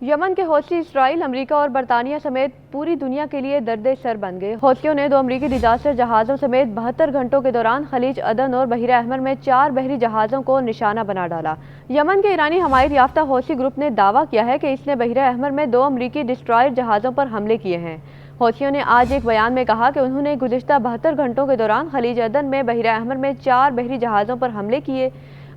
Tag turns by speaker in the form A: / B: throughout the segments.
A: یمن کے حوثی اسرائیل، امریکہ اور برطانیہ سمیت پوری دنیا کے لیے درد سر بن گئے۔ حوثیوں نے 2 امریکی ڈیزاسٹر جہازوں سمیت 72 گھنٹوں کے دوران خلیج عدن اور بحیرہ احمر میں 4 بحری جہازوں کو نشانہ بنا ڈالا۔ یمن کے ایرانی حمایت یافتہ حوثی گروپ نے دعویٰ کیا ہے کہ اس نے بحیرہ احمر میں 2 امریکی ڈسٹرائر جہازوں پر حملے کیے ہیں۔ حوثیوں نے آج ایک بیان میں کہا کہ انہوں نے گزشتہ 72 گھنٹوں کے دوران خلیج عدن میں بحیرہ احمر میں 4 بحری جہازوں پر حملے کیے۔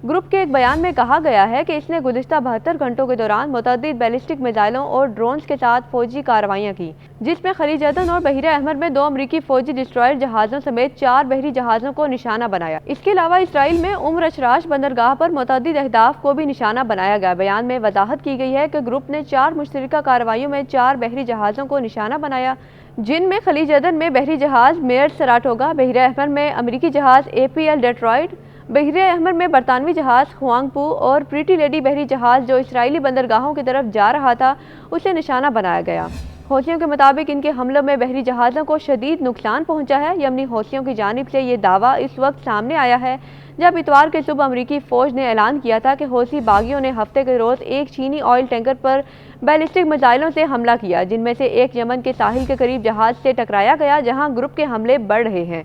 A: گروپ کے ایک بیان میں کہا گیا ہے کہ اس نے گزشتہ 72 گھنٹوں کے دوران متعدد بیلسٹک میزائلوں اور ڈرونز کے ساتھ فوجی کارروائیاں کی، جس میں خلیج عدن اور بحیرہ احمر میں 2 امریکی فوجی ڈسٹرائر جہازوں سمیت 4 بحری جہازوں کو نشانہ بنایا۔ اس کے علاوہ اسرائیل میں اشراش بندرگاہ پر متعدد اہداف کو بھی نشانہ بنایا گیا۔ بیان میں وضاحت کی گئی ہے کہ گروپ نے 4 مشترکہ کارروائیوں میں 4 بحری جہازوں کو نشانہ بنایا، جن میں خلیج عدن میں بحری جہاز میئر سراٹوگا، بحیرہ احمر میں امریکی جہاز APL ڈیٹرائٹ، بحیرہ احمر میں برطانوی جہاز خوانگ پو اور پریٹی لیڈی بحری جہاز جو اسرائیلی بندرگاہوں کی طرف جا رہا تھا، اسے نشانہ بنایا گیا۔ حوثیوں کے مطابق ان کے حملوں میں بحری جہازوں کو شدید نقصان پہنچا ہے۔ یمنی حوثیوں کی جانب سے یہ دعویٰ اس وقت سامنے آیا ہے جب اتوار کے صبح امریکی فوج نے اعلان کیا تھا کہ حوثی باغیوں نے ہفتے کے روز ایک چینی آئل ٹینکر پر بیلسٹک میزائلوں سے حملہ کیا، جن میں سے ایک یمن کے ساحل کے قریب جہاز سے ٹکرایا گیا جہاں گروپ کے حملے بڑھ رہے ہیں۔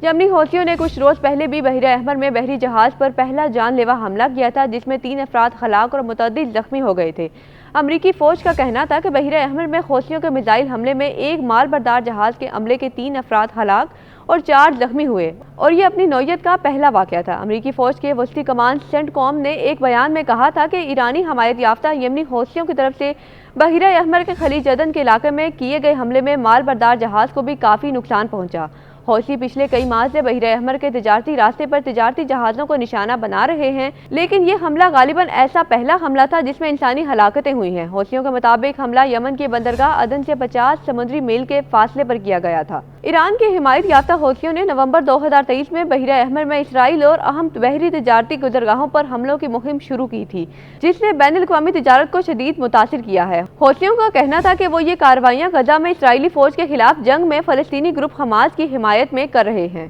A: یمنی حوثیوں نے کچھ روز پہلے بھی بحیرہ احمر میں بحری جہاز پر پہلا جان لیوا حملہ کیا تھا، جس میں 3 افراد ہلاک اور متعدد زخمی ہو گئے تھے۔ امریکی فوج کا کہنا تھا کہ بحیرہ احمر میں حوثیوں کے میزائل حملے میں ایک مال بردار جہاز کے عملے کے 3 افراد ہلاک اور 4 زخمی ہوئے اور یہ اپنی نوعیت کا پہلا واقعہ تھا۔ امریکی فوج کے وسطی کمان سینٹ کوم نے ایک بیان میں کہا تھا کہ ایرانی حمایت یافتہ یمنی حوثیوں کی طرف سے بحیرہ احمر کے خلیج عدن کے علاقے میں کیے گئے حملے میں مال بردار جہاز کو بھی کافی نقصان پہنچا۔ حوثی پچھلے کئی ماہ سے بحیرہ احمر کے تجارتی راستے پر تجارتی جہازوں کو نشانہ بنا رہے ہیں، لیکن یہ حملہ غالباً ایسا پہلا حملہ تھا جس میں انسانی ہلاکتیں ہوئی ہیں۔ حوثیوں کے مطابق حملہ یمن کی بندرگاہ عدن سے 50 سمندری میل کے فاصلے پر کیا گیا تھا۔ ایران کے حمایت یافتہ حوثیوں نے نومبر 2023 میں بحیرہ احمر میں اسرائیل اور اہم بحری تجارتی گزرگاہوں پر حملوں کی مہم شروع کی تھی، جس نے بین الاقوامی تجارت کو شدید متاثر کیا ہے۔ حوثیوں کا کہنا تھا کہ وہ یہ کارروائیاں غزہ میں اسرائیلی فوج کے خلاف جنگ میں فلسطینی گروپ حماس کی حمایت میں کر رہے ہیں۔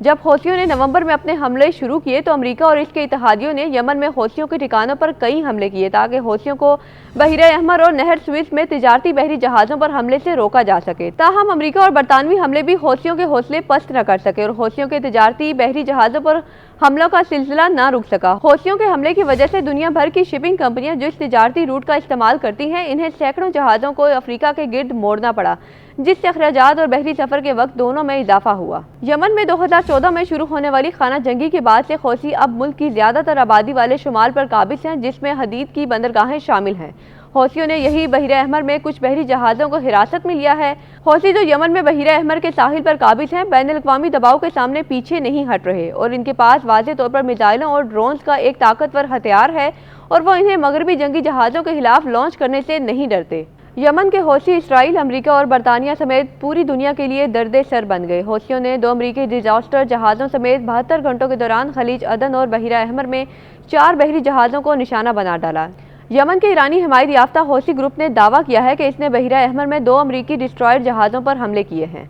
A: جب حوثیوں نے نومبر میں اپنے حملے شروع کیے تو امریکہ اور اس کے اتحادیوں نے یمن میں حوثیوں کے ٹھکانوں پر کئی حملے کیے تاکہ حوثیوں کو بحیرہ احمر اور نہر سوئز میں تجارتی بحری جہازوں پر حملے سے روکا جا سکے۔ تاہم امریکہ اور برطانوی حملے بھی حوثیوں کے حوصلے پست نہ کر سکے اور حوثیوں کے تجارتی بحری جہازوں پر حملوں کا سلسلہ نہ رک سکا۔ حوثیوں کے حملے کی وجہ سے دنیا بھر کی شپنگ کمپنیاں جو اس تجارتی روٹ کا استعمال کرتی ہیں، انہیں سینکڑوں جہازوں کو افریقہ کے گرد موڑنا پڑا، جس سے اخراجات اور بحری سفر کے وقت دونوں میں اضافہ ہوا۔ یمن میں 2014 میں شروع ہونے والی خانہ جنگی کے بعد سے حوثی اب ملک کی زیادہ تر آبادی والے شمال پر قابض ہیں، جس میں حدید کی بندرگاہیں شامل ہیں۔ حوثیوں نے یہی بحیرہ احمر میں کچھ بحری جہازوں کو حراست میں لیا ہے۔ حوثی جو یمن میں بحیرہ احمر کے ساحل پر قابض ہیں، بین الاقوامی دباؤ کے سامنے پیچھے نہیں ہٹ رہے اور ان کے پاس واضح طور پر میزائلوں اور ڈرونز کا ایک طاقتور ہتھیار ہے اور وہ انہیں مغربی جنگی جہازوں کے خلاف لانچ کرنے سے نہیں ڈرتے۔ یمن کے حوثی اسرائیل، امریکہ اور برطانیہ سمیت پوری دنیا کے لیے درد سر بن گئے۔ حوثیوں نے 2 امریکی ڈیزاسٹر جہازوں سمیت 72 گھنٹوں کے دوران خلیج عدن اور بحیرہ احمر میں 4 بحری جہازوں کو نشانہ بنا ڈالا۔ یمن کے ایرانی حمایت یافتہ حوثی گروپ نے دعویٰ کیا ہے کہ اس نے بحیرہ احمر میں 2 امریکی ڈسٹرائر جہازوں پر حملے کیے ہیں۔